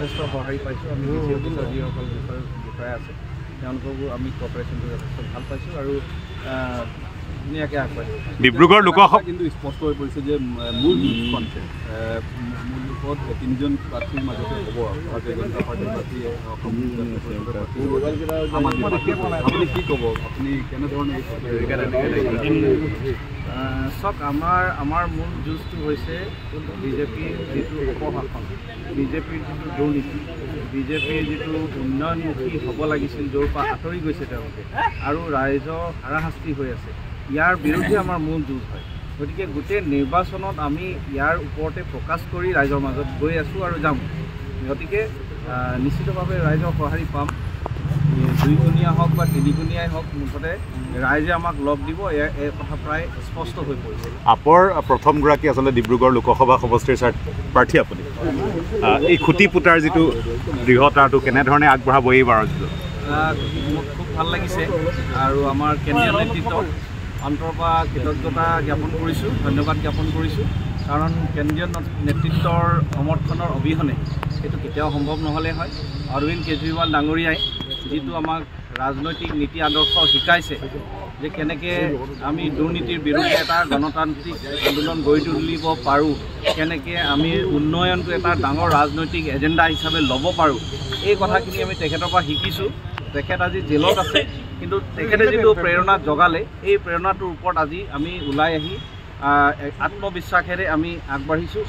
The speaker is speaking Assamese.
যথেষ্ট সঁহাৰি পাইছোঁ। আমি যিসকল বিষয়া আছে তেওঁলোককো আমি কপাৰেশ্যনটো যথেষ্ট ভাল পাইছোঁ আৰু ধুনীয়াকৈ আগবাঢ়িছোঁ। ডিব্ৰুগড় লোকসভা কিন্তু স্পষ্ট হৈ পৰিছে যে মূল যুঁজখন মূল যুঁজত তিনিজন প্ৰাৰ্থীৰ মাজতে হ'ব। ভাৰতীয় জনতা পাৰ্টীৰ প্ৰাৰ্থী, আপুনি কি ক'ব? আপুনি কেনেধৰণে চাওক, আমাৰ মূল যুঁজটো হৈছে বিজেপিৰ যিটো অপশাসন, বিজেপিৰ যিটো দুৰ্নীতি, বিজেপিৰ যিটো উন্নয়নমুখী হ'ব লাগিছিল, য'ৰ পৰা আঁতৰি গৈছে তেওঁলোকে আৰু ৰাইজৰ হাৰাশাস্তি হৈ আছে, ইয়াৰ বিৰুদ্ধে আমাৰ মূল যুঁজ হয়। গতিকে গোটেই নিৰ্বাচনত আমি ইয়াৰ ওপৰতে ফ'কাছ কৰি ৰাইজৰ মাজত গৈ আছোঁ আৰু যাম। গতিকে নিশ্চিতভাৱে ৰাইজৰ সঁহাৰি পাম। 2 গুণীয়া হওক বা 3 গুণীয়াই হওক, মুঠতে ৰাইজে আমাক লগ দিব, এই কথা প্ৰায় স্পষ্ট হৈ পৰিছে। আপৰ প্ৰথমগৰাকী আচলতে ডিব্ৰুগড় লোকসভা সমষ্টিৰ প্ৰাৰ্থী আপুনি। এই খুঁটি পুতাৰ যিটো দৃঢ়তাটো কেনেধৰণে আগবঢ়াব এইবাৰৰ যুঁজত? মোক খুব ভাল লাগিছে আৰু আমাৰ কেন্দ্ৰীয় নেতৃত্বক অন্তৰৰ পৰা কৃতজ্ঞতা জ্ঞাপন কৰিছোঁ, ধন্যবাদ জ্ঞাপন কৰিছোঁ। কাৰণ কেন্দ্ৰীয় নেতৃত্বৰ সমৰ্থনৰ অবিহনে এইটো কেতিয়াও সম্ভৱ নহ'লে হয়। অৰবিন্দ কেজৰিৱাল ডাঙৰীয়াই যিটো আমাক ৰাজনৈতিক নীতি আদৰ্শ শিকাইছে যে কেনেকৈ আমি দুৰ্নীতিৰ বিৰুদ্ধে এটা গণতান্ত্ৰিক আন্দোলন গঢ়ি তুলিব পাৰোঁ, কেনেকৈ আমি উন্নয়নটো এটা ডাঙৰ ৰাজনৈতিক এজেণ্ডা হিচাপে ল'ব পাৰোঁ, এই কথাখিনি আমি তেখেতৰ পৰা শিকিছোঁ। তেখেত আজি জেলত আছে, কিন্তু তেখেতে যিটো প্ৰেৰণা জগালে, এই প্ৰেৰণাটোৰ ওপৰত আজি আমি ওলাই আহি আত্মবিশ্বাসেৰে আমি আগবাঢ়িছোঁ।